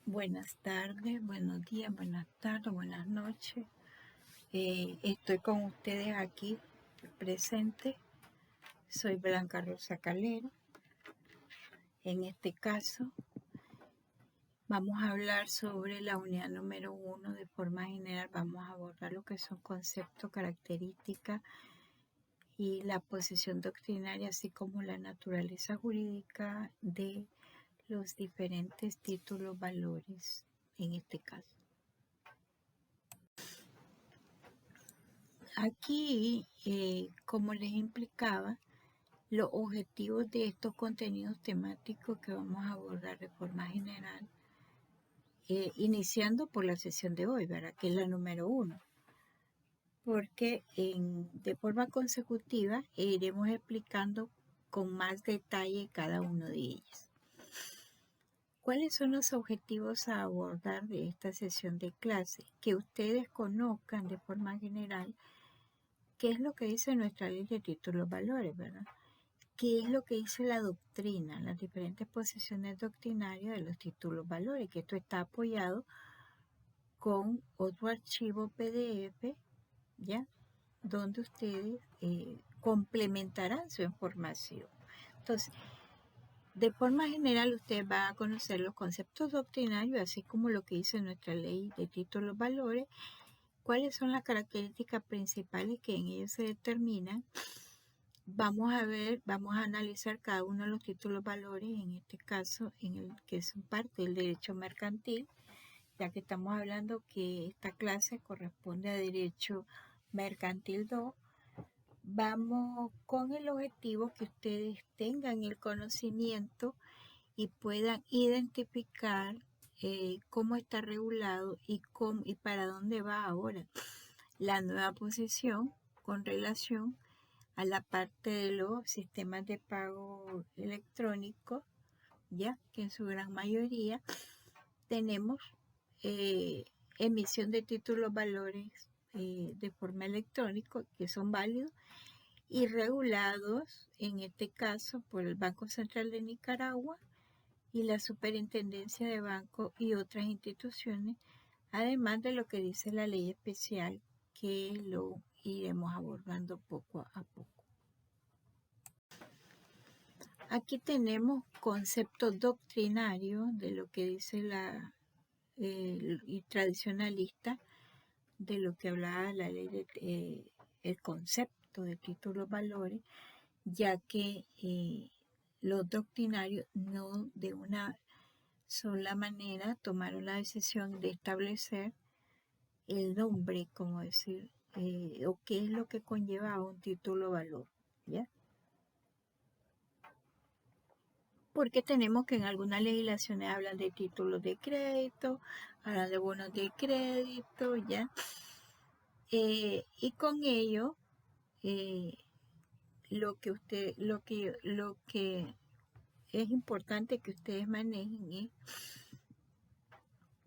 Buenas tardes, buenos días, buenas tardes, buenas noches. Estoy con ustedes aquí presente. Soy Blanca Rosa Calero. En este caso vamos a hablar sobre la unidad número 1. De forma general vamos a abordar lo que son conceptos, características y la posición doctrinaria, así como la naturaleza jurídica de los diferentes títulos valores en este caso. Aquí, como les implicaba, los objetivos de estos contenidos temáticos que vamos a abordar de forma general, iniciando por la sesión de hoy, ¿verdad? Que es la número 1, porque de forma consecutiva iremos explicando con más detalle cada uno de ellos. ¿Cuáles son los objetivos a abordar de esta sesión de clase? Que ustedes conozcan de forma general qué es lo que dice nuestra ley de títulos valores, ¿verdad? ¿Qué es lo que dice la doctrina, las diferentes posiciones doctrinarias de los títulos valores? Que esto está apoyado con otro archivo PDF, ¿ya? Donde ustedes complementarán su información. Entonces, de forma general, ustedes van a conocer los conceptos doctrinarios, así como lo que dice nuestra ley de títulos valores, cuáles son las características principales que en ellos se determinan. Vamos a analizar cada uno de los títulos valores, en este caso, en el que son parte del derecho mercantil, ya que estamos hablando que esta clase corresponde a Derecho Mercantil 2. Vamos con el objetivo que ustedes tengan el conocimiento y puedan identificar cómo está regulado y para dónde va ahora la nueva posición con relación a la parte de los sistemas de pago electrónico, ya que en su gran mayoría tenemos emisión de títulos valores de forma electrónica que son válidos y regulados en este caso por el Banco Central de Nicaragua y la Superintendencia de Bancos y otras instituciones, además de lo que dice la ley especial, que lo iremos abordando poco a poco. Aquí tenemos conceptos doctrinarios de lo que dice y tradicionalista, de lo que hablaba la ley el concepto de títulos valores, ya que los doctrinarios no de una sola manera tomaron la decisión de establecer el nombre, como decir, o qué es lo que conlleva un título valor, ¿ya? Porque tenemos que en algunas legislaciones hablan de títulos de crédito, hablan de bonos de crédito, ¿ya? Y con ello, lo que es importante que ustedes manejen es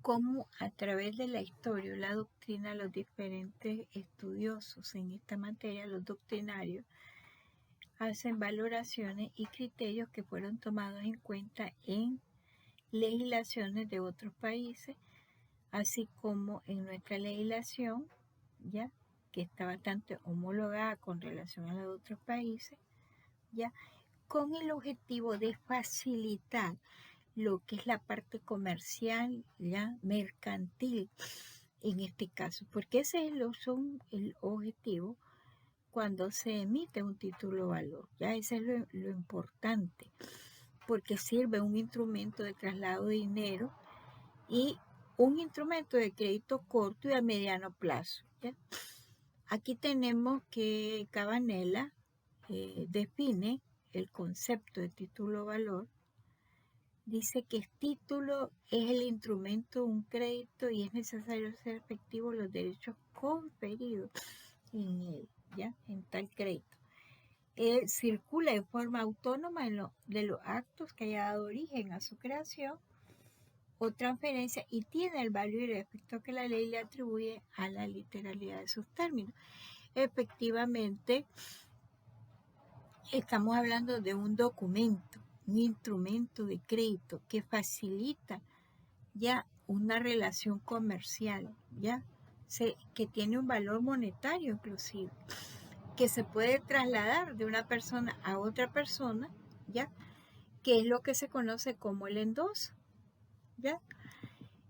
cómo a través de la historia o la doctrina los diferentes estudiosos en esta materia, los doctrinarios, hacen valoraciones y criterios que fueron tomados en cuenta en legislaciones de otros países, así como en nuestra legislación, ya que está bastante homologada con relación a la de otros países, ya con el objetivo de facilitar lo que es la parte comercial, ya mercantil en este caso, porque ese es el objetivo cuando se emite un título valor, ya ese es lo importante, porque sirve un instrumento de traslado de dinero y un instrumento de crédito corto y a mediano plazo, ¿ya? Aquí tenemos que Cabanela define el concepto de título valor. Dice que el título es el instrumento, un crédito, y es necesario hacer efectivos los derechos conferidos en él, ¿ya? En tal crédito. Circula en forma autónoma de los actos que haya dado origen a su creación o transferencia y tiene el valor y el efecto que la ley le atribuye a la literalidad de sus términos. Efectivamente, estamos hablando de un documento, un instrumento de crédito que facilita ya una relación comercial, ya que tiene un valor monetario inclusive, que se puede trasladar de una persona a otra persona, ya, que es lo que se conoce como el endoso, ya.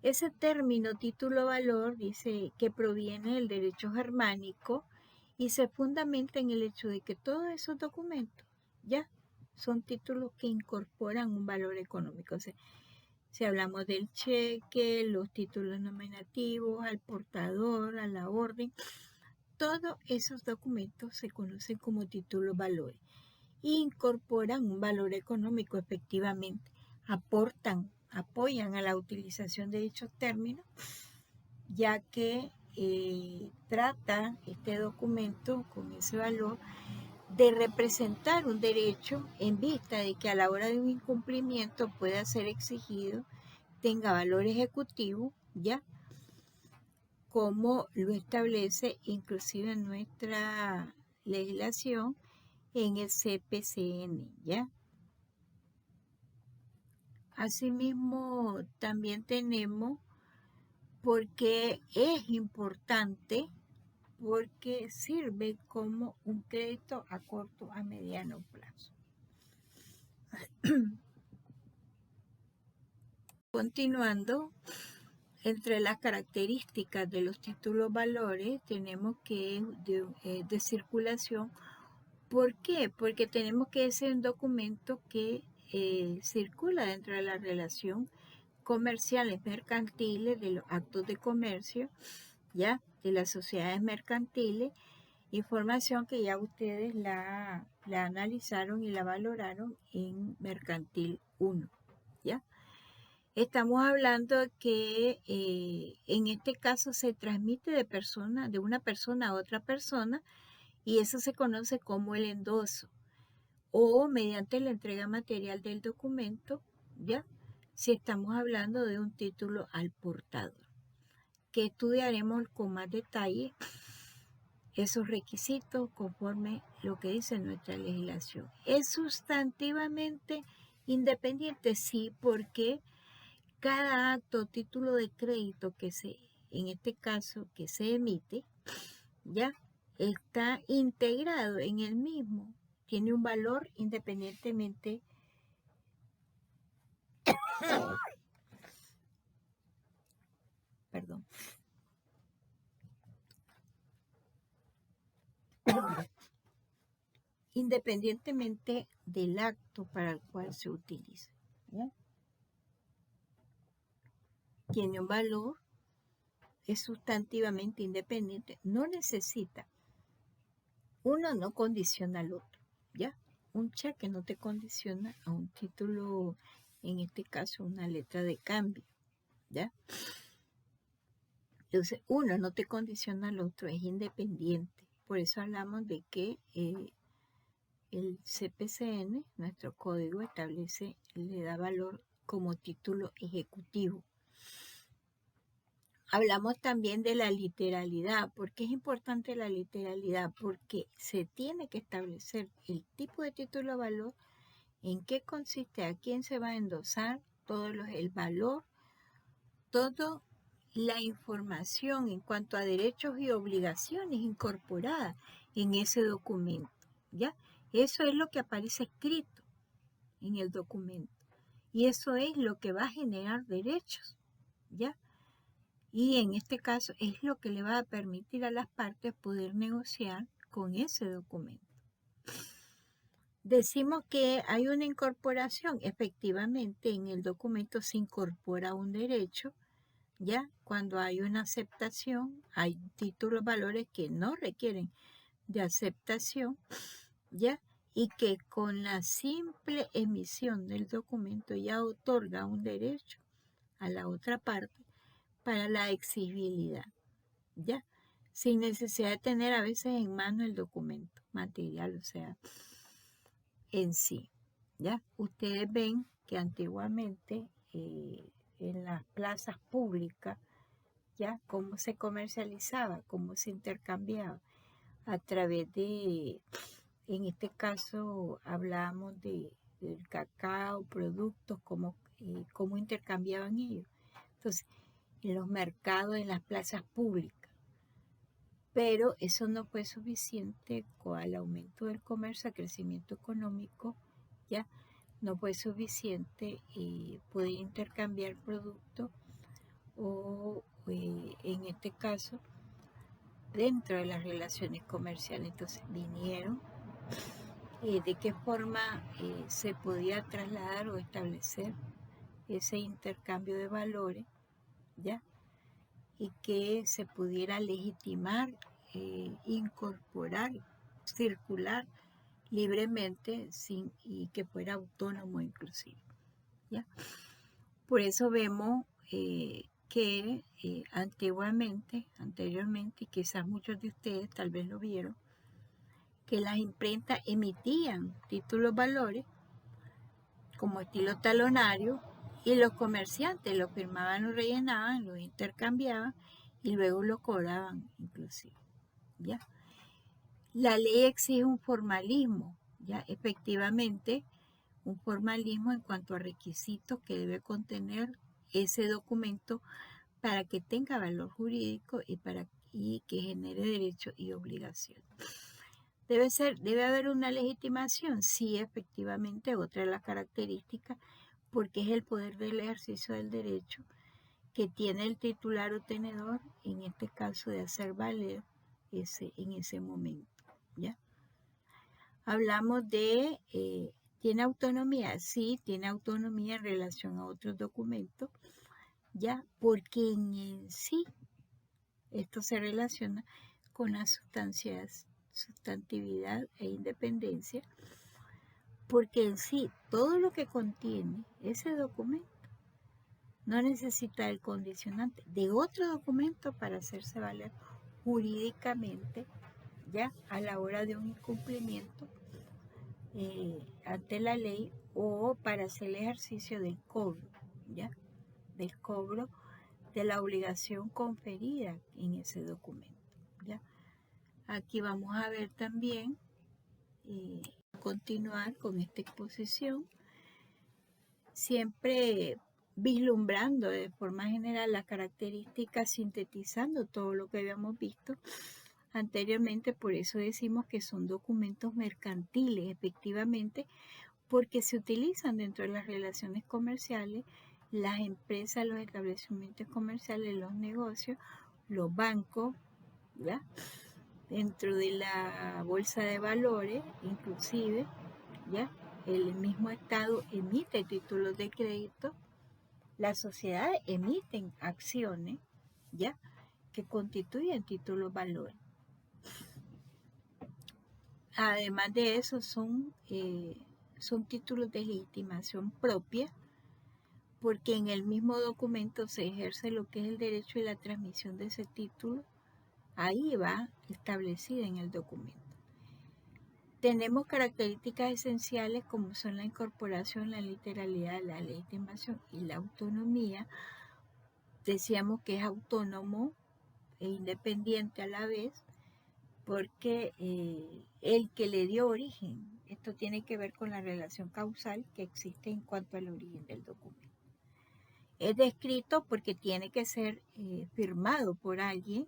Ese término título-valor dice que proviene del derecho germánico y se fundamenta en el hecho de que todos esos documentos ya son títulos que incorporan un valor económico. O sea, si hablamos del cheque, los títulos nominativos, al portador, a la orden, todos esos documentos se conocen como títulos valores e incorporan un valor económico efectivamente, apoyan a la utilización de dichos términos, ya que trata este documento con ese valor de representar un derecho en vista de que a la hora de un incumplimiento pueda ser exigido, tenga valor ejecutivo, ya como lo establece inclusive nuestra legislación en el CPCN, ¿ya? Asimismo, también tenemos porque es importante, porque sirve como un crédito a corto, a mediano plazo. Continuando, entre las características de los títulos valores tenemos que es de circulación. ¿Por qué? Porque tenemos que ser un documento que circula dentro de la relación comerciales mercantiles, de los actos de comercio, ya, de las sociedades mercantiles, información que ya ustedes la analizaron y la valoraron en Mercantil 1, ¿ya? Estamos hablando que en este caso se transmite de una persona a otra persona y eso se conoce como el endoso o mediante la entrega material del documento, ¿ya? Si estamos hablando de un título al portador, que estudiaremos con más detalle esos requisitos conforme lo que dice nuestra legislación. ¿Es sustantivamente independiente? Sí, porque cada acto o título de crédito en este caso, que se emite, ya está integrado en el mismo, tiene un valor independientemente perdón, independientemente del acto para el cual se utiliza, ¿ya? Tiene un valor, es sustantivamente independiente, no necesita, uno no condiciona al otro, ¿ya? Un cheque no te condiciona a un título, en este caso una letra de cambio, ¿ya? Entonces, uno no te condiciona al otro, es independiente. Por eso hablamos de que el CPCN, nuestro código, le da valor como título ejecutivo. Hablamos también de la literalidad. ¿Por qué es importante la literalidad? Porque se tiene que establecer el tipo de título de valor, en qué consiste, a quién se va a endosar, el valor, toda la información en cuanto a derechos y obligaciones incorporadas en ese documento, ¿ya? Eso es lo que aparece escrito en el documento y eso es lo que va a generar derechos, ¿ya? Y en este caso es lo que le va a permitir a las partes poder negociar con ese documento. Decimos que hay una incorporación, efectivamente en el documento se incorpora un derecho, ¿ya? Cuando hay una aceptación, hay títulos valores que no requieren de aceptación, ¿ya? Y que con la simple emisión del documento ya otorga un derecho a la otra parte para la exigibilidad, ¿ya? Sin necesidad de tener a veces en mano el documento material, o sea, en sí, ¿ya? Ustedes ven que antiguamente en las plazas públicas, ¿ya? Cómo se comercializaba, cómo se intercambiaba a través de En este caso hablamos del cacao, productos, cómo intercambiaban ellos. Entonces, en los mercados, en las plazas públicas. Pero eso no fue suficiente con el aumento del comercio, el crecimiento económico, ya no fue suficiente poder intercambiar productos o en este caso dentro de las relaciones comerciales. Entonces vinieron de qué forma se podía trasladar o establecer ese intercambio de valores, ¿ya? Y que se pudiera legitimar, incorporar, circular libremente y que fuera autónomo inclusive, ¿ya? Por eso vemos que anteriormente, quizás muchos de ustedes tal vez lo vieron, que las imprentas emitían títulos valores como estilo talonario y los comerciantes lo firmaban, lo rellenaban, lo intercambiaban y luego lo cobraban inclusive, ¿ya? La ley exige un formalismo, ¿ya? Efectivamente, un formalismo en cuanto a requisitos que debe contener ese documento para que tenga valor jurídico y que genere derechos y obligaciones. ¿Debe haber una legitimación? Sí, efectivamente, otra de las características, porque es el poder del ejercicio del derecho que tiene el titular o tenedor, en este caso de hacer valer en ese momento, ¿ya? Hablamos de, ¿tiene autonomía? Sí, tiene autonomía en relación a otros documentos, ¿ya? Porque en sí esto se relaciona con las sustantividad e independencia, porque en sí todo lo que contiene ese documento no necesita el condicionante de otro documento para hacerse valer jurídicamente, ya a la hora de un incumplimiento ante la ley o para hacer el ejercicio del cobro, ya del cobro de la obligación conferida en ese documento, ya. Aquí vamos a ver también continuar con esta exposición, siempre vislumbrando de forma general las características, sintetizando todo lo que habíamos visto anteriormente. Por eso decimos que son documentos mercantiles, efectivamente, porque se utilizan dentro de las relaciones comerciales, las empresas, los establecimientos comerciales, los negocios, los bancos, ¿ya? Dentro de la bolsa de valores, inclusive, ¿ya? El mismo Estado emite títulos de crédito, las sociedades emiten acciones, ¿ya? Que constituyen títulos valores. Además de eso, son títulos de legitimación propia, porque en el mismo documento se ejerce lo que es el derecho y la transmisión de ese título. Ahí va establecida en el documento. Tenemos características esenciales como son la incorporación, la literalidad, la legitimación y la autonomía. Decíamos que es autónomo e independiente a la vez, porque el que le dio origen, esto tiene que ver con la relación causal que existe en cuanto al origen del documento. Es descrito porque tiene que ser firmado por alguien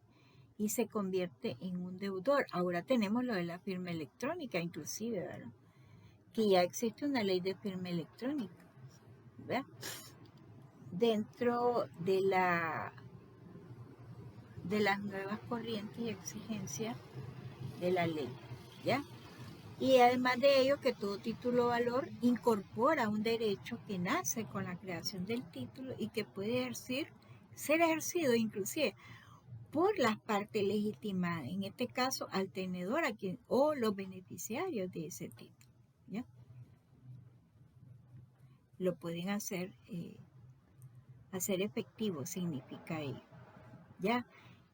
y se convierte en un deudor. Ahora tenemos lo de la firma electrónica, inclusive, ¿verdad? Que ya existe una ley de firma electrónica, ¿verdad? Dentro de las nuevas corrientes y exigencias de la ley, ¿ya? Y además de ello, que todo título o valor incorpora un derecho que nace con la creación del título y que puede ser ejercido inclusive por las partes legitimadas, en este caso al tenedor o los beneficiarios de ese título, ¿ya? Lo pueden hacer efectivo, significa ello, ¿ya?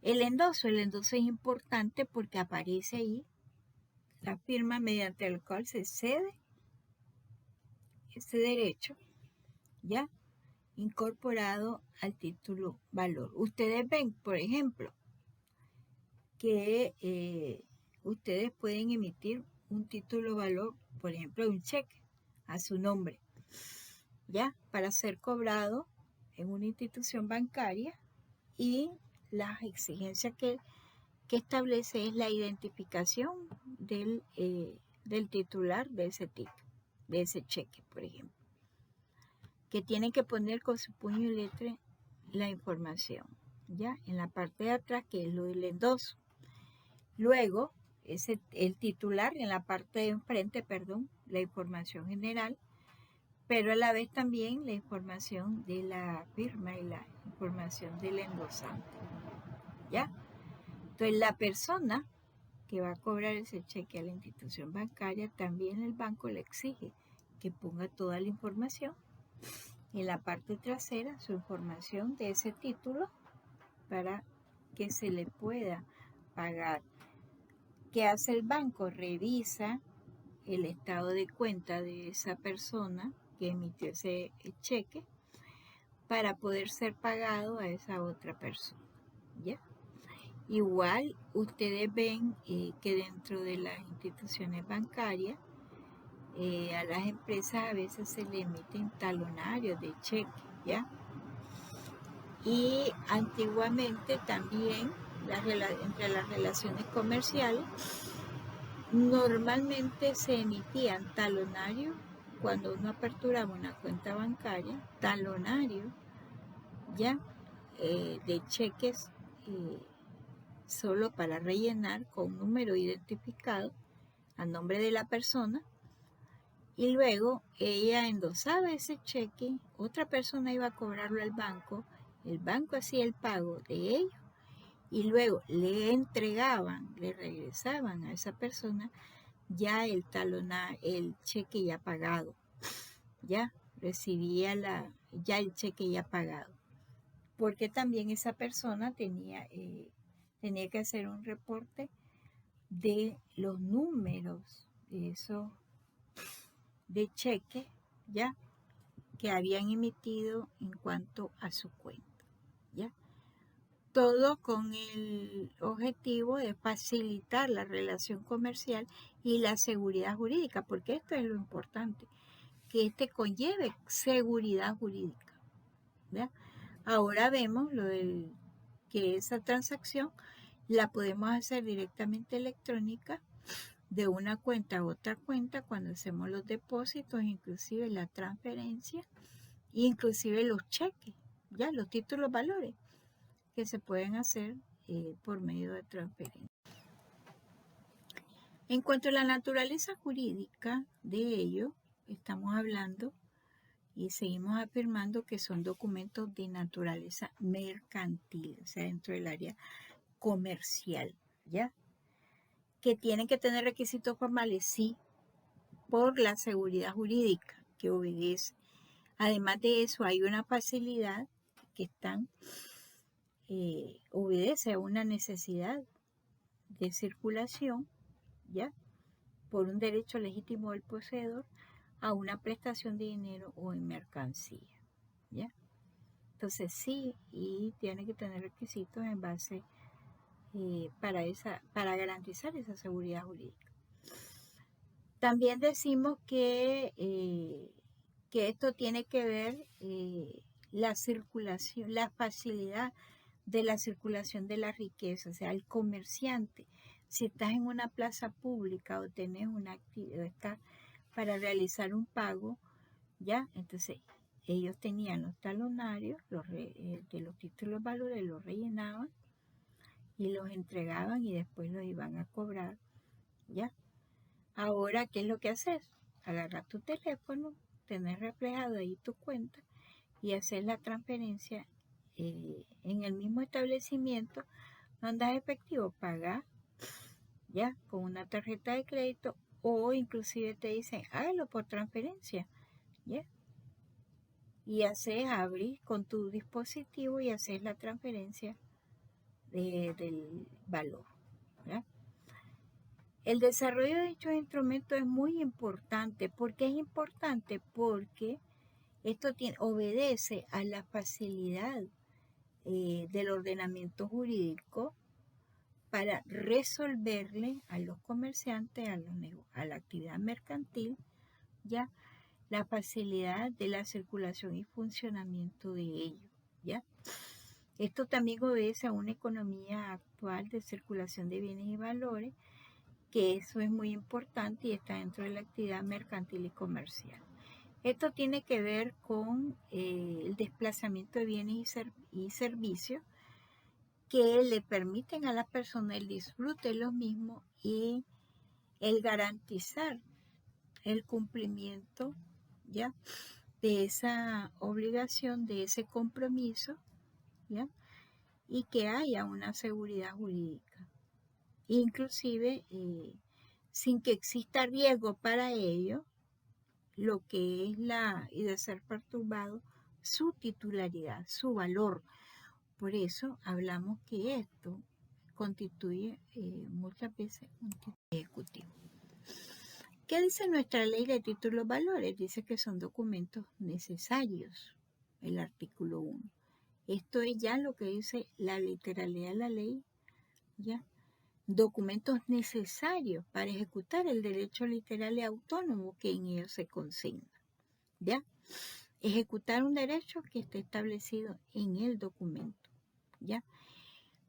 El endoso es importante porque aparece ahí la firma mediante la cual se cede ese derecho, ¿ya? Incorporado al título valor. Ustedes ven, por ejemplo, que ustedes pueden emitir un título valor, por ejemplo, un cheque a su nombre, ¿ya? Para ser cobrado en una institución bancaria, y las exigencias que establece es la identificación del titular de ese título, de ese cheque, por ejemplo, que tiene que poner con su puño y letra la información, ¿ya? En la parte de atrás, que es lo del endoso. Luego, el titular en la parte de enfrente, la información general, pero a la vez también la información de la firma y la información del endosante, ¿ya? Entonces, la persona que va a cobrar ese cheque a la institución bancaria, también el banco le exige que ponga toda la información en la parte trasera, su información de ese título, para que se le pueda pagar. ¿Qué hace el banco? Revisa el estado de cuenta de esa persona que emitió ese cheque para poder ser pagado a esa otra persona, ¿ya? Igual ustedes ven que dentro de las instituciones bancarias, a las empresas a veces se le emiten talonarios de cheque, ¿ya? Y antiguamente también entre las relaciones comerciales, normalmente se emitían talonarios cuando uno aperturaba una cuenta bancaria, talonarios, ¿ya? De cheques solo para rellenar con un número identificado a nombre de la persona, y luego ella endosaba ese cheque, otra persona iba a cobrarlo al banco, el banco hacía el pago de ellos y luego le entregaban, le regresaban a esa persona ya el cheque ya pagado, ya recibía ya el cheque ya pagado, porque también esa persona tenía que hacer un reporte de los números de esos de cheque, ya, que habían emitido en cuanto a su cuenta, ya. Todo con el objetivo de facilitar la relación comercial y la seguridad jurídica, porque esto es lo importante, que conlleve seguridad jurídica, ¿ya? Ahora vemos que esa transacción la podemos hacer directamente electrónica, de una cuenta a otra cuenta, cuando hacemos los depósitos, inclusive la transferencia, inclusive los cheques, ya los títulos valores, que se pueden hacer por medio de transferencia. En cuanto a la naturaleza jurídica de ello, estamos hablando y seguimos afirmando que son documentos de naturaleza mercantil, o sea, dentro del área comercial, ¿ya? Que tienen que tener requisitos formales, sí, por la seguridad jurídica que obedece. Además de eso, hay una facilidad que obedece a una necesidad de circulación, ¿ya? Por un derecho legítimo del poseedor a una prestación de dinero o en mercancía, ¿ya? Entonces sí, y tiene que tener requisitos en base para garantizar esa seguridad jurídica. También decimos que esto tiene que ver la circulación, la facilidad de la circulación de la riqueza, o sea, el comerciante. Si estás en una plaza pública o tenés una actividad, estás para realizar un pago, ¿ya? Entonces, ellos tenían los talonarios de los títulos valores, los rellenaban y los entregaban y después los iban a cobrar, ¿ya? Ahora, ¿qué es lo que haces? Agarrar tu teléfono, tener reflejado ahí tu cuenta y hacer la transferencia en el mismo establecimiento. Mandas efectivo, pagar, ¿ya? Con una tarjeta de crédito, o inclusive te dicen, hágalo por transferencia, ¿ya? Y abrir con tu dispositivo y haces la transferencia del valor, ¿ya? El desarrollo de dichos instrumentos es muy importante. ¿Por qué es importante? Porque esto obedece a la facilidad del ordenamiento jurídico para resolverle a los comerciantes, a la actividad mercantil, ya la facilidad de la circulación y funcionamiento de ellos, ¿ya? Esto también obedece a una economía actual de circulación de bienes y valores, que eso es muy importante y está dentro de la actividad mercantil y comercial. Esto tiene que ver con el desplazamiento de bienes y servicios que le permiten a las personas el disfrute de los mismos y el garantizar el cumplimiento, ¿ya?, de esa obligación, de ese compromiso, ¿ya?, y que haya una seguridad jurídica, inclusive sin que exista riesgo para ello, lo que es y de ser perturbado su titularidad, su valor. Por eso hablamos que esto constituye muchas veces un título ejecutivo. ¿Qué dice nuestra ley de títulos valores? Dice que son documentos necesarios, el artículo 1. Esto es ya lo que dice la literalidad de la ley, ¿ya? Documentos necesarios para ejecutar el derecho literal y autónomo que en ellos se consigna, ¿ya? Ejecutar un derecho que esté establecido en el documento, ¿ya?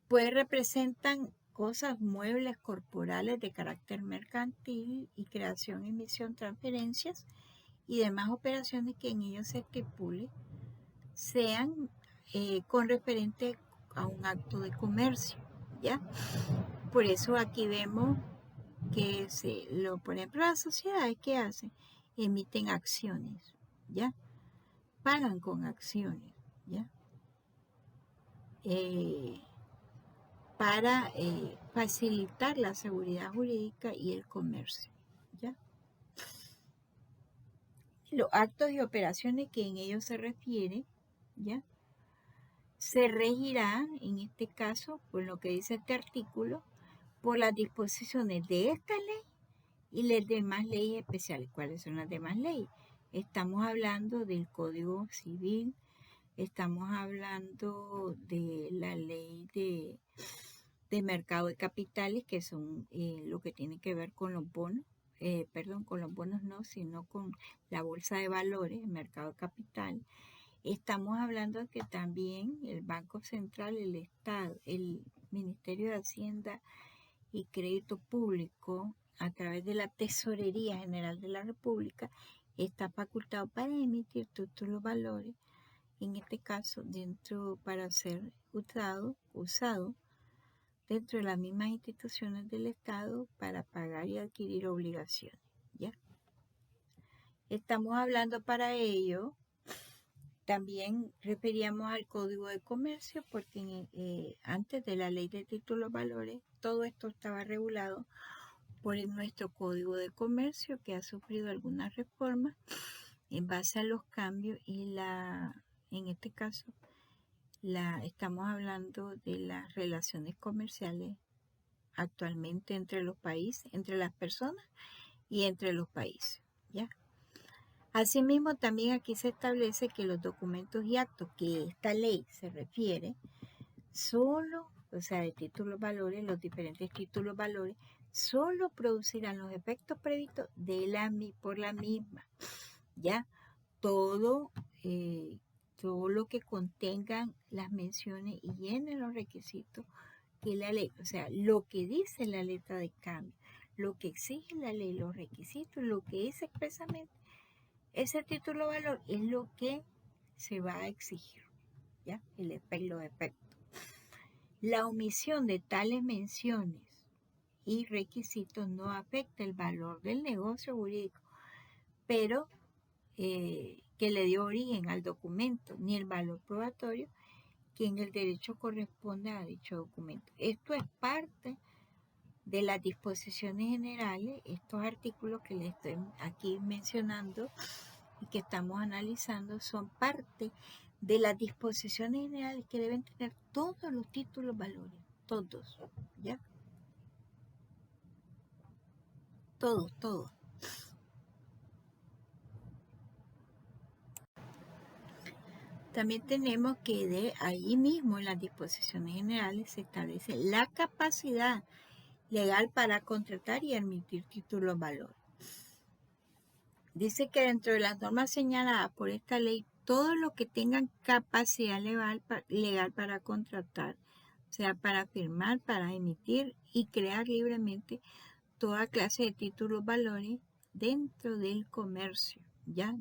Pues representan cosas, muebles corporales de carácter mercantil y creación, emisión, transferencias y demás operaciones que en ellos se estipule sean con referente a un acto de comercio, ¿ya? Por eso aquí vemos que por ejemplo, las sociedades, ¿qué hacen? Emiten acciones, ¿ya? Pagan con acciones, ¿ya? Para facilitar la seguridad jurídica y el comercio, ¿ya? Los actos y operaciones que en ellos se refiere, ¿ya?, se regirá, en este caso, por lo que dice este artículo, por las disposiciones de esta ley y las demás leyes especiales. ¿Cuáles son las demás leyes? Estamos hablando del Código Civil, estamos hablando de la ley de mercado de capitales, que son lo que tiene que ver con los bonos, con los bonos no, sino con la bolsa de valores, el mercado de capital. Estamos hablando que también el Banco Central, el Estado, el Ministerio de Hacienda y Crédito Público, a través de la Tesorería General de la República, está facultado para emitir títulos valores, en este caso para ser usado dentro de las mismas instituciones del Estado para pagar y adquirir obligaciones, ¿ya? Estamos hablando para ello, también referíamos al Código de Comercio, porque antes de la Ley de Títulos Valores, todo esto estaba regulado por nuestro Código de Comercio, que ha sufrido algunas reformas en base a los cambios y en este caso, estamos hablando de las relaciones comerciales actualmente entre los países, entre las personas y entre los países, ¿ya? Asimismo, también aquí se establece que los documentos y actos que esta ley se refiere, de títulos valores, los diferentes títulos valores, solo producirán los efectos previstos por la misma, ¿ya? Todo lo que contengan las menciones y llenen los requisitos que la ley, lo que dice la letra de cambio, lo que exige la ley, los requisitos, lo que dice expresamente, ese título de valor es lo que se va a exigir, ¿ya? Los efectos. La omisión de tales menciones y requisitos no afecta el valor del negocio jurídico, pero que le dio origen al documento, ni el valor probatorio que en el derecho corresponde a dicho documento. Esto es parte de las disposiciones generales, estos artículos que les estoy aquí mencionando y que estamos analizando son parte de las disposiciones generales que deben tener todos los títulos valores, todos, ¿ya? Todos. también tenemos que de ahí mismo en las disposiciones generales se establece la capacidad legal para contratar y emitir títulos valor. Dice que dentro de las normas señaladas por esta ley, todos los que tengan capacidad legal para contratar, o sea, para firmar, para emitir y crear libremente toda clase de títulos valores dentro del comercio, ya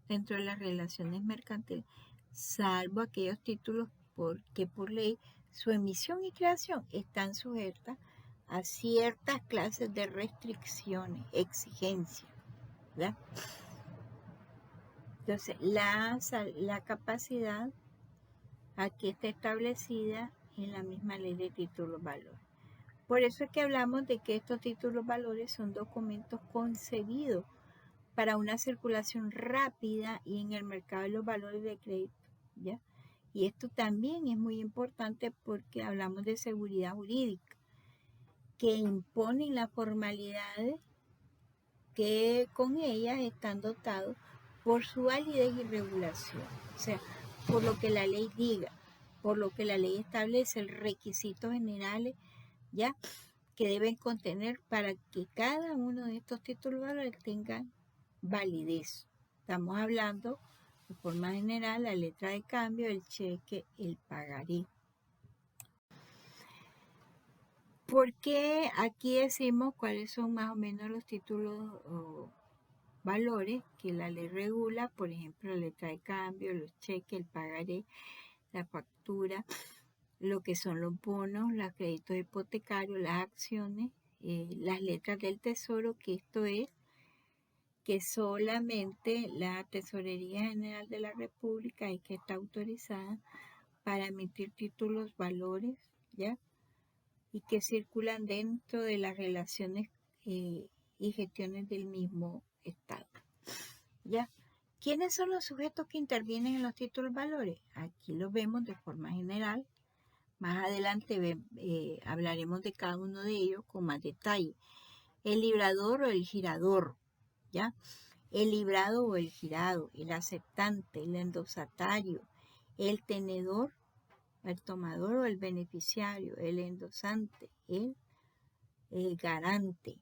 dentro de las relaciones mercantiles, salvo aquellos títulos que por ley su emisión y creación están sujetas a ciertas clases de restricciones, exigencias, ¿verdad? Entonces, la capacidad aquí está establecida en la misma ley de títulos valores. Por eso es que hablamos de que estos títulos valores son documentos concebidos para una circulación rápida y en el mercado de los valores de crédito, ¿ya? Y esto también es muy importante porque hablamos de seguridad jurídica, que imponen las formalidades que con ellas están dotados por su validez y regulación, o sea, por lo que la ley diga, por lo que la ley establece, requisitos generales, ¿ya?, que deben contener para que cada uno de estos títulos valores tenga validez. Estamos hablando de forma general la letra de cambio, el cheque, el pagaré. ¿Por qué aquí decimos cuáles son más o menos los títulos o valores que la ley regula? Por ejemplo, la letra de cambio, los cheques, el pagaré, la factura, lo que son los bonos, los créditos hipotecarios, las acciones, las letras del tesoro, que esto es que solamente la Tesorería General de la República es que está autorizada para emitir títulos valores, ¿ya?, y que circulan dentro de las relaciones y gestiones del mismo Estado, ¿ya? ¿Quiénes son los sujetos que intervienen en los títulos valores? Aquí los vemos de forma general. Más adelante hablaremos de cada uno de ellos con más detalle. El librador o el girador, ¿ya? El librado o el girado, el aceptante, el endosatario, el tenedor, el tomador o el beneficiario, el endosante, el garante.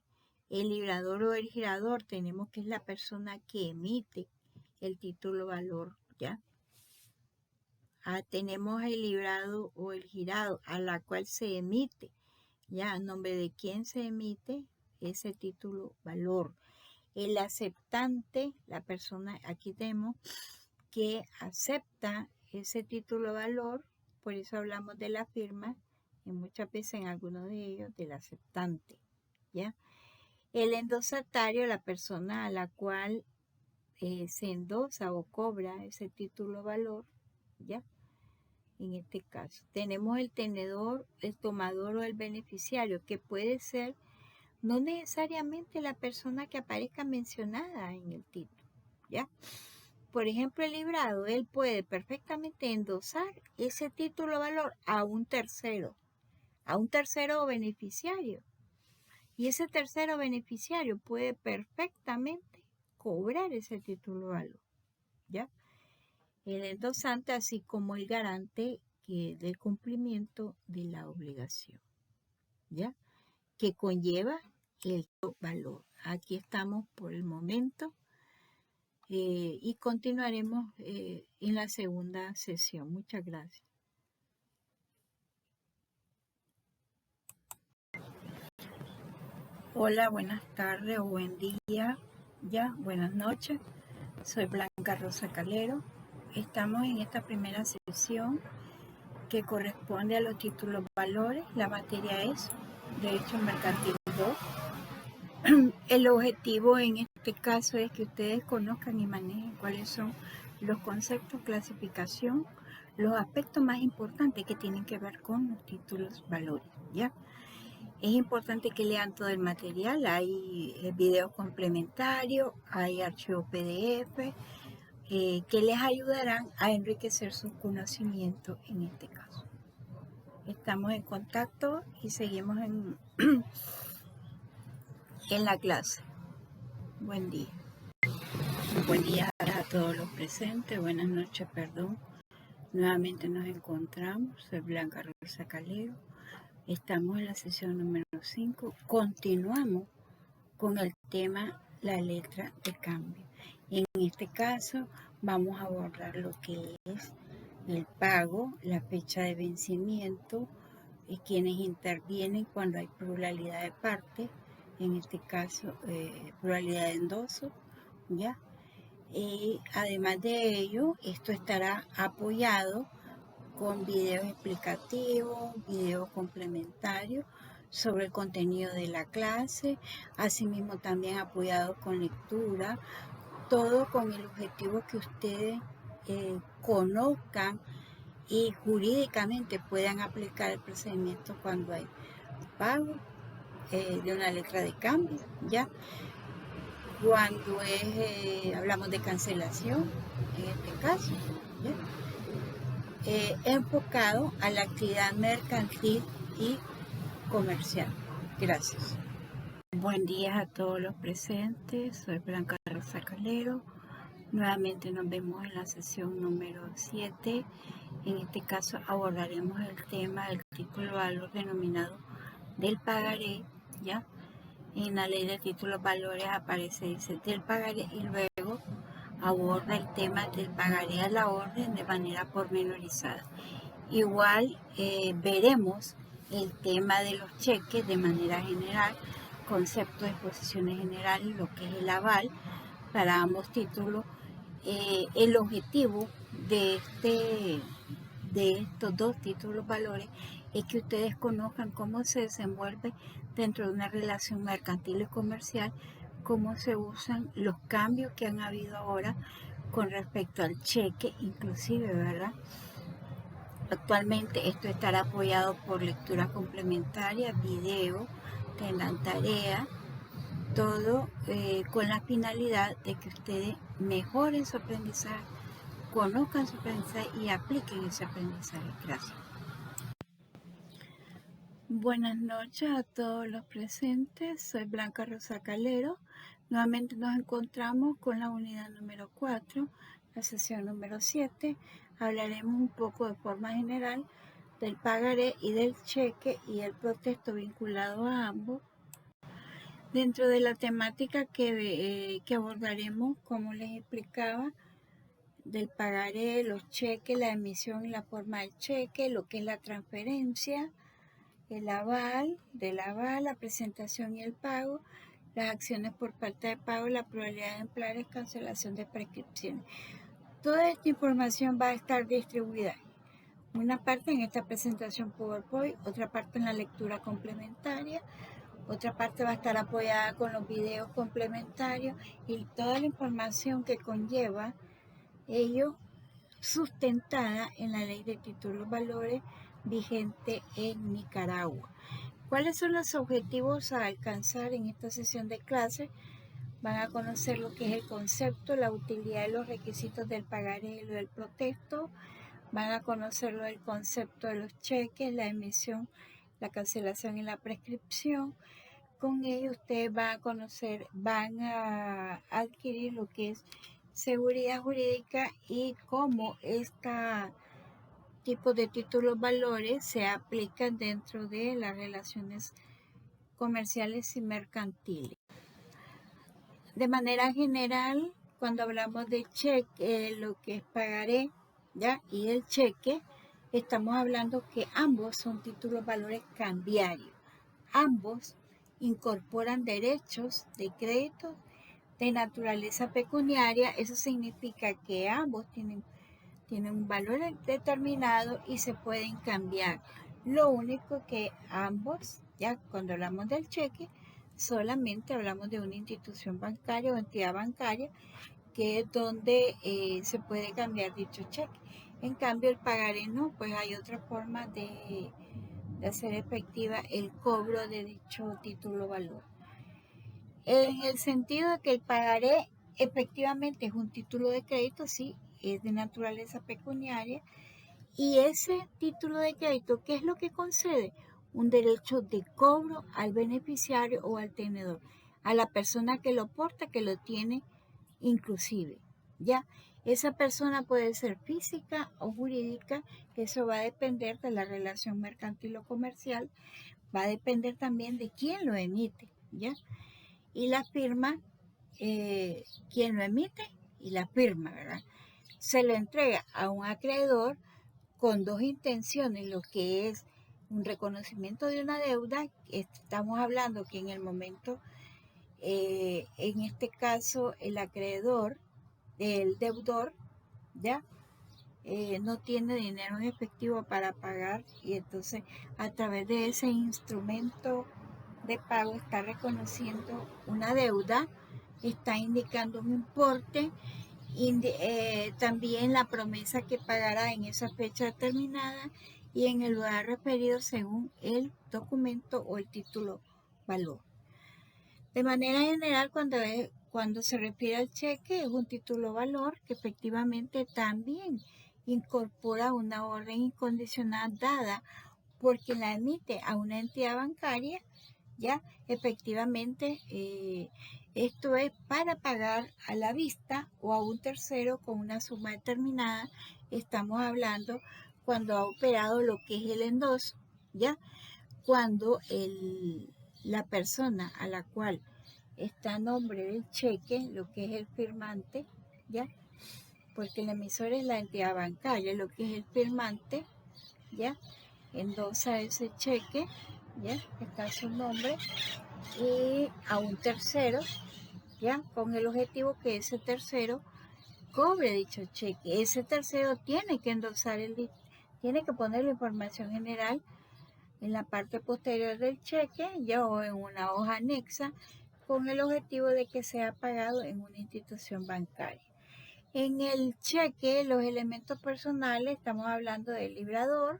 El librador o el girador tenemos que es la persona que emite el título valor, ¿ya? Tenemos el librado o el girado a la cual se emite, ¿ya? A nombre de quién se emite ese título valor. El aceptante, la persona, aquí tenemos que acepta ese título valor, por eso hablamos de la firma, y muchas veces en algunos de ellos del aceptante, ¿ya? El endosatario, la persona a la cual se endosa o cobra ese título valor, ¿ya? En este caso, tenemos el tenedor, el tomador o el beneficiario, que puede ser no necesariamente la persona que aparezca mencionada en el título, ¿ya? Por ejemplo, el librado, él puede perfectamente endosar ese título valor a un tercero o beneficiario. Y ese tercero beneficiario puede perfectamente cobrar ese título valor, ¿ya? El endosante, así como el garante del cumplimiento de la obligación, ¿ya?, que conlleva el valor. Aquí estamos por el momento y continuaremos en la segunda sesión. Muchas gracias. Hola, buenas tardes o buen día, ya, buenas noches. Soy Blanca Rosa Calero. Estamos en esta primera sesión que corresponde a los títulos valores. La materia es Derecho Mercantil 2. El objetivo en este caso es que ustedes conozcan y manejen cuáles son los conceptos, clasificación, los aspectos más importantes que tienen que ver con los títulos valores, ¿ya? Es importante que lean todo el material. Hay videos complementarios, hay archivos PDF que les ayudarán a enriquecer sus conocimientos en este caso. Estamos en contacto y seguimos en la clase. Buen día. Buen día. todos los presentes, buenas noches, perdón. Nuevamente nos encontramos, soy Blanca Rosa Calero. Estamos en la sesión número 5. Continuamos con el tema la letra de cambio. En este caso vamos a abordar lo que es el pago, la fecha de vencimiento y quienes intervienen cuando hay pluralidad de partes, en este caso pluralidad de endoso, ¿ya? Y además de ello, esto estará apoyado con videos explicativos, videos complementarios sobre el contenido de la clase, asimismo también apoyado con lectura, todo con el objetivo que ustedes conozcan y jurídicamente puedan aplicar el procedimiento cuando hay pago de una letra de cambio, ¿ya? Cuando hablamos de cancelación, en este caso, enfocado a la actividad mercantil y comercial. Gracias. Buen día a todos los presentes, soy Blanca Rosa Calero. Nuevamente nos vemos en la sesión número 7. En este caso abordaremos el tema del título de valor denominado del pagaré, ¿ya? En la ley de títulos valores aparece, dice, del pagaré, y luego aborda el tema del pagaré a la orden de manera pormenorizada. Igual veremos el tema de los cheques de manera general, conceptos de exposiciones generales, lo que es el aval para ambos títulos. El objetivo de estos dos títulos valores es que ustedes conozcan cómo se desenvuelve dentro de una relación mercantil y comercial, cómo se usan los cambios que han habido ahora con respecto al cheque, inclusive, ¿verdad? Actualmente esto estará apoyado por lectura complementaria, video, tendrán tarea, todo con la finalidad de que ustedes mejoren su aprendizaje, conozcan su aprendizaje y apliquen ese aprendizaje. Gracias. Buenas noches a todos los presentes, soy Blanca Rosa Calero. Nuevamente nos encontramos con la unidad número 4, la sesión número 7. Hablaremos un poco de forma general del pagaré y del cheque y el protesto vinculado a ambos. Dentro de la temática que abordaremos, como les explicaba, del pagaré, los cheques, la emisión y la forma del cheque, lo que es la transferencia, el aval, la presentación y el pago, las acciones por falta de pago, la probabilidad de emplear, cancelación de prescripciones. Toda esta información va a estar distribuida. Una parte en esta presentación PowerPoint, otra parte en la lectura complementaria, otra parte va a estar apoyada con los videos complementarios y toda la información que conlleva ello sustentada en la ley de títulos valores vigente en Nicaragua. ¿Cuáles son los objetivos a alcanzar en esta sesión de clase? Van a conocer lo que es el concepto, la utilidad y los requisitos del pagaré y del protesto. Van a conocer lo del concepto de los cheques, la emisión, la cancelación y la prescripción. Con ello ustedes van a adquirir lo que es seguridad jurídica y cómo este tipo de títulos valores se aplican dentro de las relaciones comerciales y mercantiles. De manera general, cuando hablamos de cheque, lo que es pagaré, ¿ya? Y el cheque, estamos hablando que ambos son títulos valores cambiarios. Ambos incorporan derechos de crédito de naturaleza pecuniaria. Eso significa que ambos tienen un valor determinado y se pueden cambiar. Lo único que ambos, ya cuando hablamos del cheque, solamente hablamos de una institución bancaria o entidad bancaria, que es donde se puede cambiar dicho cheque. En cambio, el pagaré no, pues hay otra forma de hacer efectiva el cobro de dicho título valor. En el sentido de que el pagaré efectivamente es un título de crédito, sí, es de naturaleza pecuniaria, y ese título de crédito, ¿qué es lo que concede? Un derecho de cobro al beneficiario o al tenedor, a la persona que lo porta, que lo tiene inclusive, ¿ya? Esa persona puede ser física o jurídica, eso va a depender de la relación mercantil o comercial, va a depender también de quién lo emite, ¿ya? Y la firma, quién lo emite y la firma, ¿verdad? Se lo entrega a un acreedor con dos intenciones, lo que es un reconocimiento de una deuda, estamos hablando que en el momento, en este caso, el acreedor, el deudor, ¿ya? No tiene dinero en efectivo para pagar y entonces a través de ese instrumento de pago está reconociendo una deuda, está indicando un importe, también la promesa que pagará en esa fecha determinada y en el lugar referido según el documento o el título valor. De manera general, cuando se refiere al cheque, es un título valor que efectivamente también incorpora una orden incondicional dada por quien la emite a una entidad bancaria, ya efectivamente esto es para pagar a la vista o a un tercero con una suma determinada. Estamos hablando cuando ha operado lo que es el endoso, ya cuando la persona a la cual está a nombre del cheque, lo que es el firmante, ya porque el emisor es la entidad bancaria, lo que es el firmante, ya endosa ese cheque, ya está su nombre, y a un tercero, ya con el objetivo que ese tercero cobre dicho cheque. Ese tercero tiene que endosar tiene que poner la información general en la parte posterior del cheque, ya o en una hoja anexa, con el objetivo de que sea pagado en una institución bancaria. En el cheque, los elementos personales, estamos hablando del librador,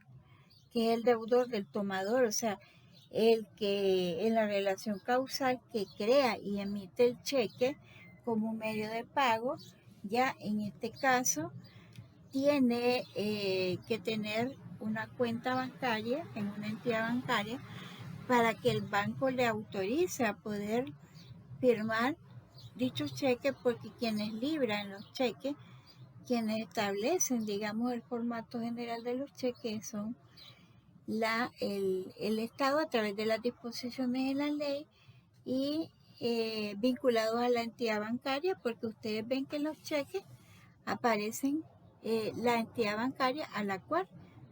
que es el deudor del tomador, o sea, el que en la relación causal que crea y emite el cheque como un medio de pago, ya en este caso tiene que tener una cuenta bancaria en una entidad bancaria para que el banco le autorice a poder firmar dicho cheque, porque quienes libran los cheques, quienes establecen, digamos, el formato general de los cheques son el Estado a través de las disposiciones de la ley y vinculados a la entidad bancaria, porque ustedes ven que en los cheques aparecen la entidad bancaria a la cual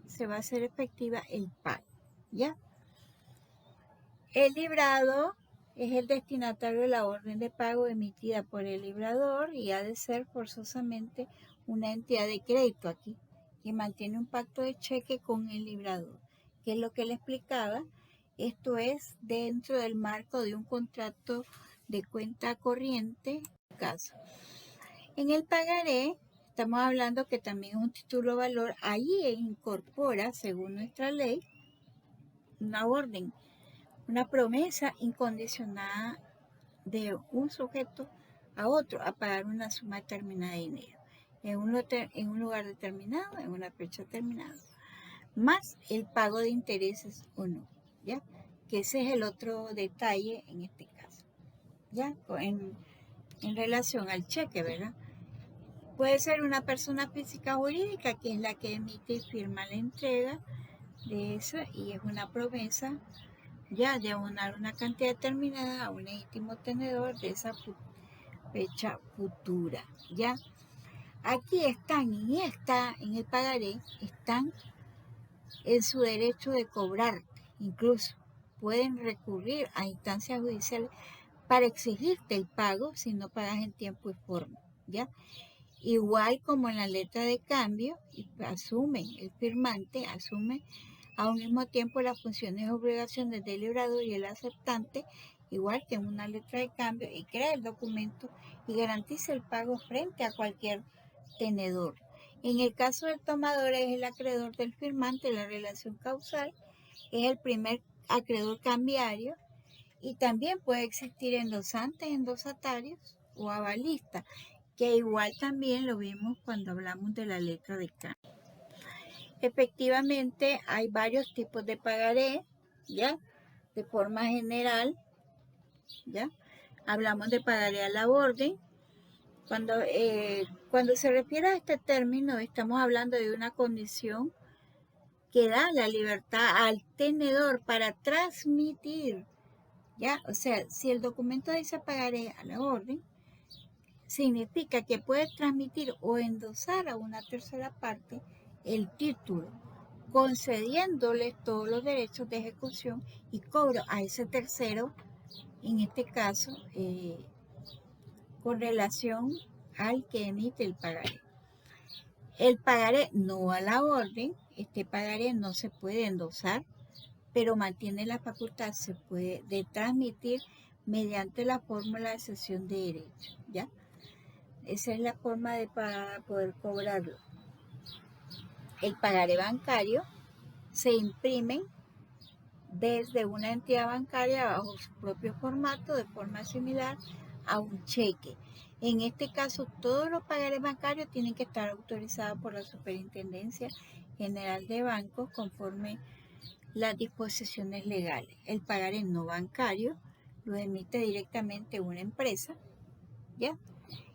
se va a hacer efectiva el pago, ¿ya? El librado es el destinatario de la orden de pago emitida por el librador y ha de ser forzosamente una entidad de crédito aquí, que mantiene un pacto de cheque con el librador, que es lo que le explicaba. Esto es dentro del marco de un contrato de cuenta corriente. Caso. En el pagaré, estamos hablando que también es un título valor, allí incorpora, según nuestra ley, una orden, una promesa incondicionada de un sujeto a otro a pagar una suma determinada de dinero en un lugar determinado, en una fecha determinada, más el pago de intereses o no, ¿ya? Que ese es el otro detalle en este caso, ¿ya? En relación al cheque, ¿verdad? Puede ser una persona física o jurídica, que es la que emite y firma la entrega de eso, y es una promesa ya de abonar una cantidad determinada a un legítimo tenedor de esa fecha futura, ¿ya? Aquí están, en el pagaré, están en su derecho de cobrar, incluso pueden recurrir a instancias judiciales para exigirte el pago si no pagas en tiempo y forma, ¿ya? Igual como en la letra de cambio, el firmante asume a un mismo tiempo las funciones y obligaciones del librador y el aceptante, igual que en una letra de cambio, y crea el documento y garantiza el pago frente a cualquier tenedor. En el caso del tomador es el acreedor del firmante, la relación causal es el primer acreedor cambiario, y también puede existir endosantes, endosatarios o avalistas, que igual también lo vimos cuando hablamos de la letra de cambio. Efectivamente, hay varios tipos de pagaré, ¿ya? De forma general, ¿ya? Hablamos de pagaré a la orden, Cuando se refiere a este término, estamos hablando de una condición que da la libertad al tenedor para transmitir, ¿ya? O sea, si el documento dice pagaré a la orden, significa que puede transmitir o endosar a una tercera parte el título, concediéndole todos los derechos de ejecución y cobro a ese tercero, en este caso, con relación al que emite el pagaré. El pagaré no a la orden, este pagaré no se puede endosar, pero mantiene la facultad de transmitir mediante la fórmula de cesión de derecho, ¿ya? Esa es la forma para poder cobrarlo. El pagaré bancario se imprimen desde una entidad bancaria bajo su propio formato de forma similar a un cheque. En este caso, todos los pagarés bancarios tienen que estar autorizados por la Superintendencia General de Bancos conforme las disposiciones legales. El pagaré no bancario lo emite directamente una empresa, ¿ya?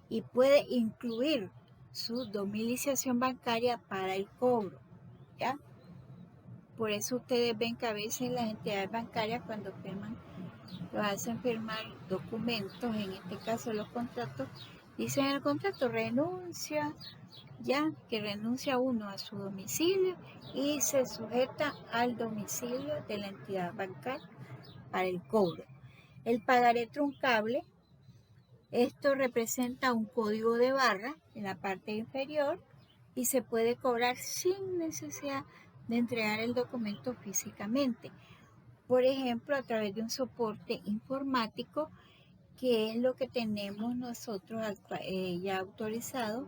Y puede incluir su domiciliación bancaria para el cobro, ¿ya? Por eso ustedes ven que a veces las entidades bancarias cuando firman, lo hacen firmar documentos, en este caso los contratos, dicen en el contrato renuncia, ya que renuncia uno a su domicilio y se sujeta al domicilio de la entidad bancaria para el cobro. El pagaré truncable, esto representa un código de barra en la parte inferior y se puede cobrar sin necesidad de entregar el documento físicamente. Por ejemplo, a través de un soporte informático, que es lo que tenemos nosotros ya autorizado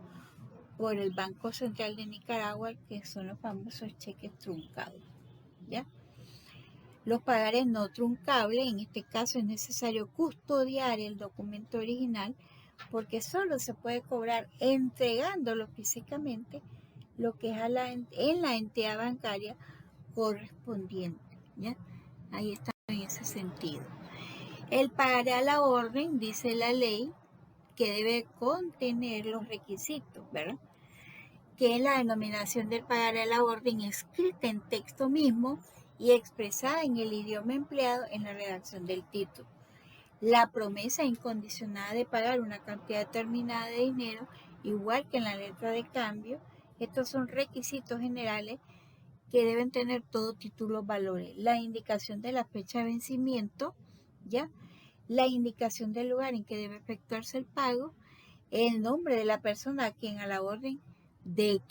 por el Banco Central de Nicaragua, que son los famosos cheques truncados, ¿ya? Los pagarés no truncables, en este caso es necesario custodiar el documento original porque solo se puede cobrar entregándolo físicamente, lo que es en la entidad bancaria correspondiente, ¿ya? Ahí está en ese sentido. El pagaré a la orden, dice la ley, que debe contener los requisitos, ¿verdad? Que es la denominación del pagaré a la orden escrita en texto mismo y expresada en el idioma empleado en la redacción del título. La promesa incondicionada de pagar una cantidad determinada de dinero, igual que en la letra de cambio. Estos son requisitos generales que deben tener todo título valores. La indicación de la fecha de vencimiento, ¿ya? La indicación del lugar en que debe efectuarse el pago, el nombre de la persona a quien ¿verdad? De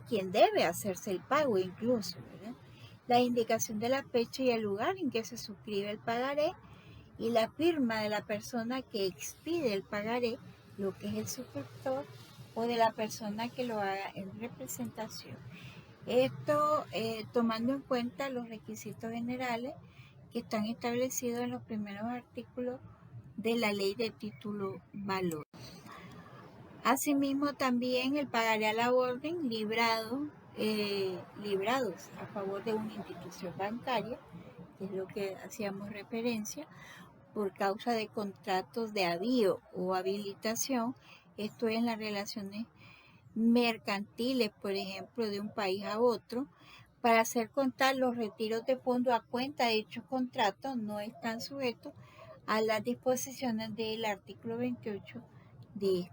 quien debe hacerse el pago incluso, ¿verdad? La indicación de la fecha y el lugar en que se suscribe el pagaré y la firma de la persona que expide el pagaré, lo que es el suscriptor, o de la persona que lo haga en representación. Esto tomando en cuenta los requisitos generales que están establecidos en los primeros artículos de la ley de título valor. Asimismo, también el pagaré a la orden librados a favor de una institución bancaria, que es lo que hacíamos referencia, por causa de contratos de avío o habilitación, esto es en las relaciones mercantiles, por ejemplo, de un país a otro, para hacer contar los retiros de fondos a cuenta de dichos contratos no están sujetos a las disposiciones del artículo 28 de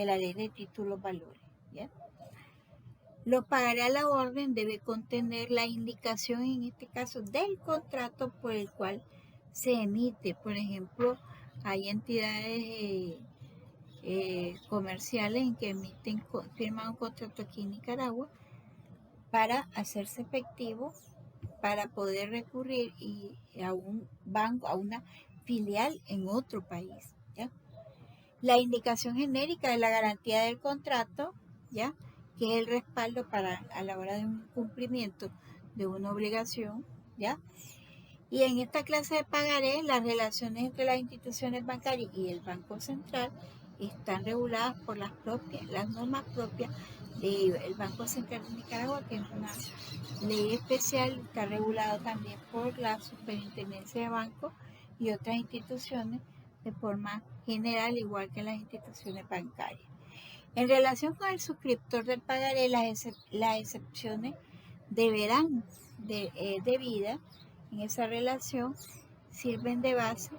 la ley de títulos valores, ¿ya? Lo pagaré a la orden debe contener la indicación, en este caso, del contrato por el cual se emite. Por ejemplo, hay entidades comerciales en que firman un contrato aquí en Nicaragua para hacerse efectivo, para poder recurrir a un banco, a una filial en otro país, ¿ya? La indicación genérica de la garantía del contrato, ¿ya? Que es el respaldo a la hora de un cumplimiento de una obligación, ¿ya? Y en esta clase de pagaré, las relaciones entre las instituciones bancarias y el Banco Central están reguladas por las normas propias del Banco Central de Nicaragua, que es una ley especial, está regulado también por la Superintendencia de Bancos y otras instituciones de forma general, igual que las instituciones bancarias. En relación con el suscriptor del pagaré, las excepciones deberán debidas en esa relación sirven de base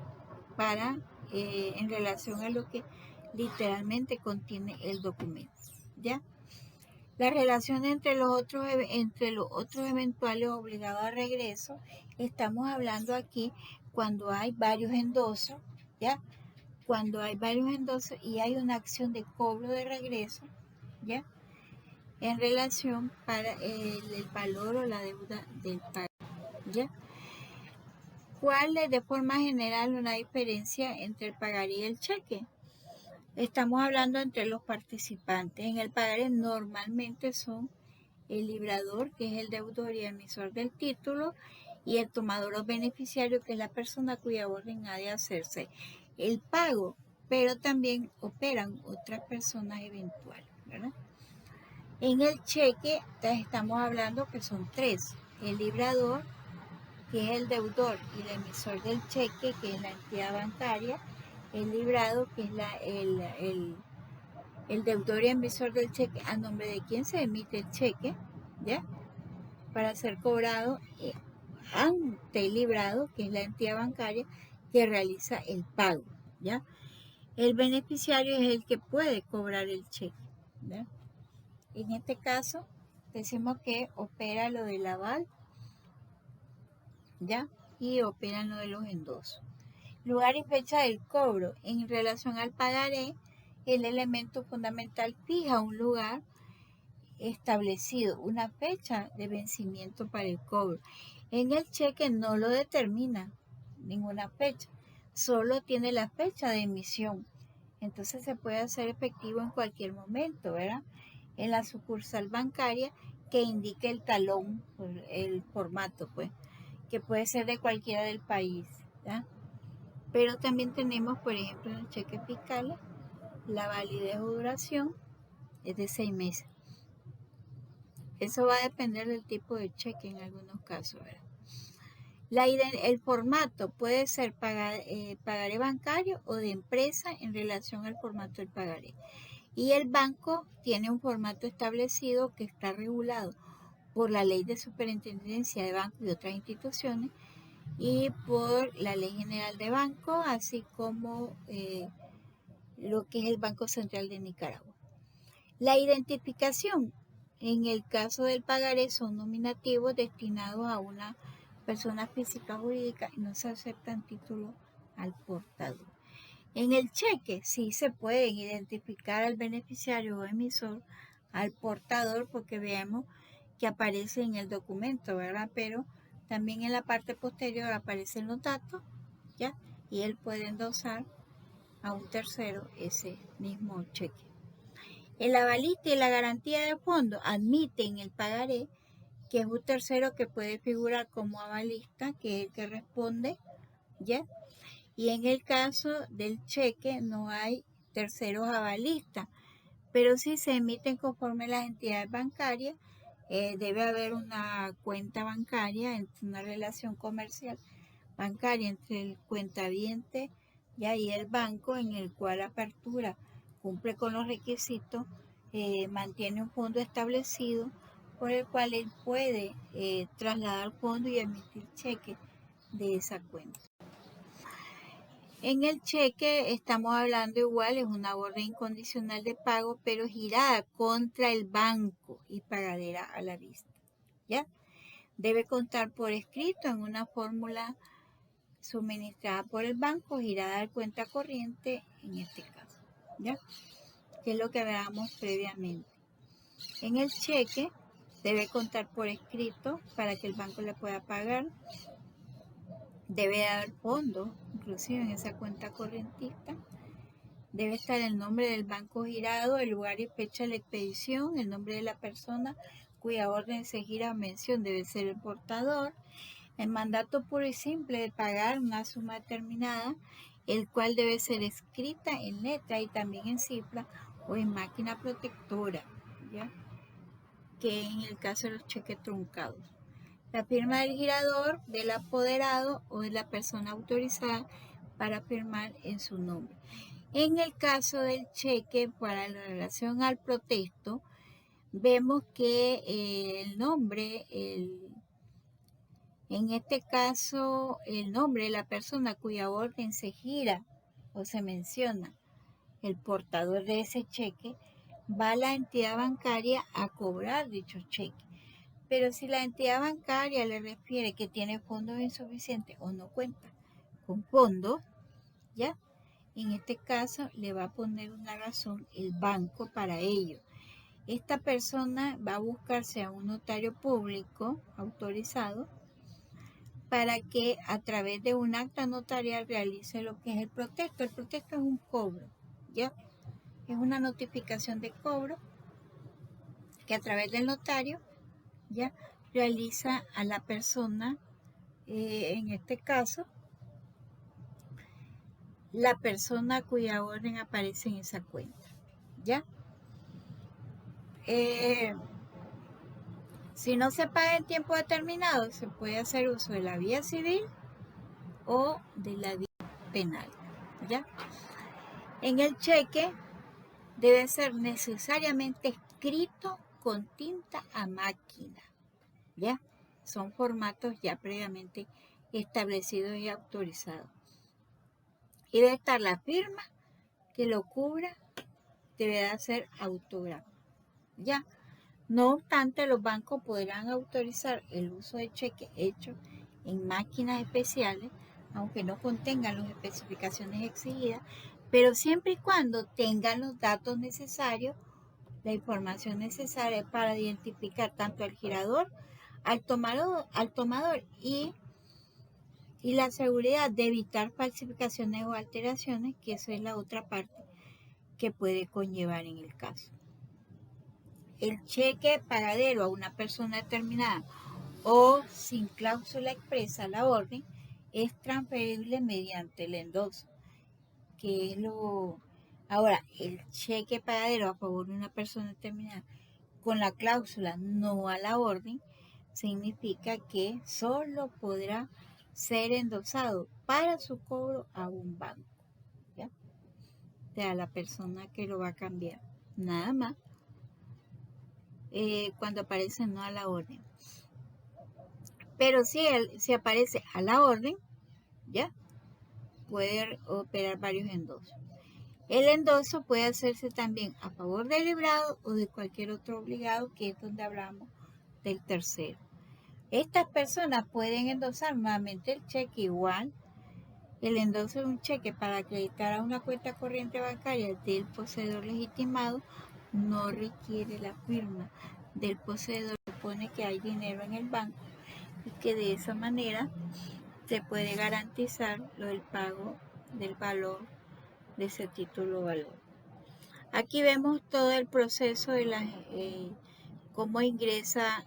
para en relación a lo que literalmente contiene el documento, ¿ya? La relación entre los otros eventuales obligados a regreso, estamos hablando aquí cuando hay varios endosos, ¿ya? Cuando hay varios endosos y hay una acción de cobro de regreso, ¿ya? En relación para el valor o la deuda del pago, ¿ya? ¿Cuál es de forma general una diferencia entre el pagaré y el cheque? Estamos hablando entre los participantes. En el pagaré normalmente son el librador, que es el deudor y emisor del título, y el tomador o beneficiario, que es la persona cuya orden ha de hacerse el pago, pero también operan otras personas eventuales, ¿verdad? En el cheque estamos hablando que son tres: el librador, que es el deudor, y el emisor del cheque, que es la entidad bancaria; el librado, que es el deudor y emisor del cheque, a nombre de quien se emite el cheque, ¿ya? Para ser cobrado ante el librado, que es la entidad bancaria que realiza el pago, ¿ya? El beneficiario es el que puede cobrar el cheque, ¿ya? En este caso, decimos que opera lo del aval, ¿ya? Y operan lo de los endosos. Lugar y fecha del cobro. En relación al pagaré, el elemento fundamental fija un lugar establecido, una fecha de vencimiento para el cobro. En el cheque no lo determina ninguna fecha, solo tiene la fecha de emisión. Entonces se puede hacer efectivo en cualquier momento, ¿verdad? En la sucursal bancaria que indique el talón, el formato, pues, que puede ser de cualquiera del país, ¿ya? Pero también tenemos, por ejemplo, en los cheques fiscales, la validez o duración es de 6 meses. Eso va a depender del tipo de cheque en algunos casos, ¿verdad? El formato puede ser pagaré bancario o de empresa en relación al formato del pagaré. Y el banco tiene un formato establecido que está regulado por la Ley de Superintendencia de Bancos y otras instituciones y por la Ley General de Banco, así como lo que es el Banco Central de Nicaragua. La identificación, en el caso del pagaré, son nominativos destinados a una persona física o jurídica y no se aceptan títulos al portador. En el cheque sí se pueden identificar al beneficiario o emisor, al portador, porque veamos que aparece en el documento, ¿verdad? Pero también en la parte posterior aparecen los datos, ¿ya? Y él puede endosar a un tercero ese mismo cheque. El avalista y la garantía de fondo admiten el pagaré, que es un tercero que puede figurar como avalista, que es el que responde, ¿ya? Y en el caso del cheque no hay terceros avalistas, pero si se emiten conforme las entidades bancarias, debe haber una cuenta bancaria, una relación comercial bancaria entre el cuentaviente y el banco, en el cual la apertura cumple con los requisitos, mantiene un fondo establecido por el cual él puede trasladar fondos y emitir cheques de esa cuenta. En el cheque estamos hablando igual, es una orden incondicional de pago, pero girada contra el banco y pagadera a la vista, ¿ya? Debe contar por escrito en una fórmula suministrada por el banco, girada al cuenta corriente en este caso, ¿ya? Que es lo que hablábamos previamente. En el cheque debe contar por escrito para que el banco le pueda pagar. Debe haber fondos, inclusive en esa cuenta correntista. Debe estar el nombre del banco girado, el lugar y fecha de la expedición, el nombre de la persona cuya orden se gira o mención debe ser el portador, el mandato puro y simple de pagar una suma determinada, el cual debe ser escrita en letra y también en cifra o en máquina protectora, ¿ya? Que en el caso de los cheques truncados. La firma del girador, del apoderado o de la persona autorizada para firmar en su nombre. En el caso del cheque para la relación al protesto, vemos que el nombre, en este caso, el nombre de la persona cuya orden se gira o se menciona, el portador de ese cheque, va a la entidad bancaria a cobrar dicho cheque. Pero si la entidad bancaria le refiere que tiene fondos insuficientes o no cuenta con fondos, ¿ya? En este caso le va a poner una razón el banco para ello. Esta persona va a buscarse a un notario público autorizado para que a través de un acta notarial realice lo que es el protesto. El protesto es un cobro, ¿ya? Es una notificación de cobro que a través del notario, ¿ya?, realiza a la persona, en este caso, la persona cuya orden aparece en esa cuenta, ¿ya? Si no se paga en tiempo determinado, se puede hacer uso de la vía civil o de la vía penal, ¿ya? En el cheque debe ser necesariamente escrito con tinta a máquina, ¿ya? Son formatos ya previamente establecidos y autorizados. Y debe estar la firma que lo cubra, deberá ser autógrafo, ¿ya? No obstante, los bancos podrán autorizar el uso de cheques hechos en máquinas especiales, aunque no contengan las especificaciones exigidas, pero siempre y cuando tengan los datos necesarios, la información necesaria para identificar tanto al girador, al tomador y la seguridad de evitar falsificaciones o alteraciones, que esa es la otra parte que puede conllevar en el caso. El cheque pagadero a una persona determinada o sin cláusula expresa la orden es transferible mediante el endoso, que es lo... Ahora, el cheque pagadero a favor de una persona determinada con la cláusula no a la orden significa que solo podrá ser endosado para su cobro a un banco, ¿ya? O sea, a la persona que lo va a cambiar, nada más. Cuando aparece no a la orden. Pero si aparece a la orden, ¿ya?, puede operar varios endosos. El endoso puede hacerse también a favor del librado o de cualquier otro obligado, que es donde hablamos del tercero. Estas personas pueden endosar nuevamente el cheque igual. El endoso de un cheque para acreditar a una cuenta corriente bancaria del poseedor legitimado no requiere la firma del poseedor. Supone que hay dinero en el banco y que de esa manera se puede garantizar el pago del valor de ese título o valor. Aquí vemos todo el proceso de cómo ingresa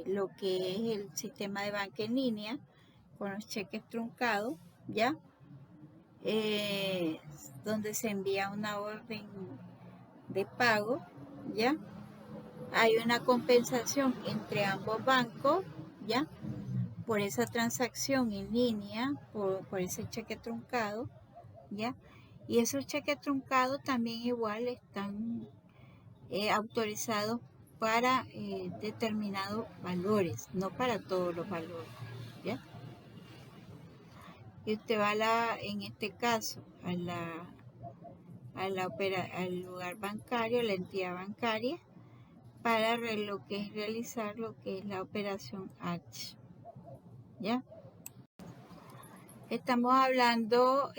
lo que es el sistema de banca en línea con los cheques truncados, ¿ya? Donde se envía una orden de pago, ¿ya? Hay una compensación entre ambos bancos, ¿ya?, por esa transacción en línea, por ese cheque truncado, ¿ya? Y esos cheques truncados también igual están autorizados para determinados valores, no para todos los valores, ¿ya? Y usted va en este caso al lugar bancario, a la entidad bancaria, para lo que es realizar lo que es la operación H, ¿ya? Estamos hablando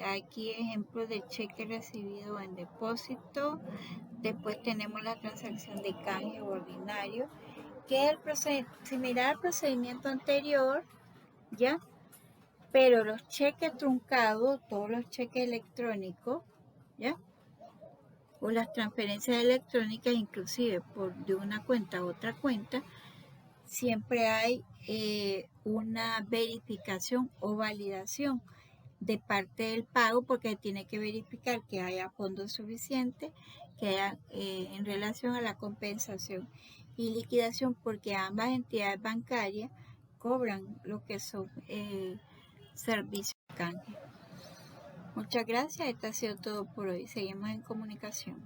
aquí ejemplos de cheque recibido en depósito. Después tenemos la transacción de canje ordinario, que es similar al procedimiento anterior, ¿ya? Pero los cheques truncados, todos los cheques electrónicos, ¿ya?, o las transferencias electrónicas, inclusive de una cuenta a otra cuenta, siempre hay una verificación o validación de parte del pago, porque tiene que verificar que haya fondos suficientes, que haya en relación a la compensación y liquidación, porque ambas entidades bancarias cobran lo que son servicios de canje. Muchas gracias, esto ha sido todo por hoy. Seguimos en comunicación.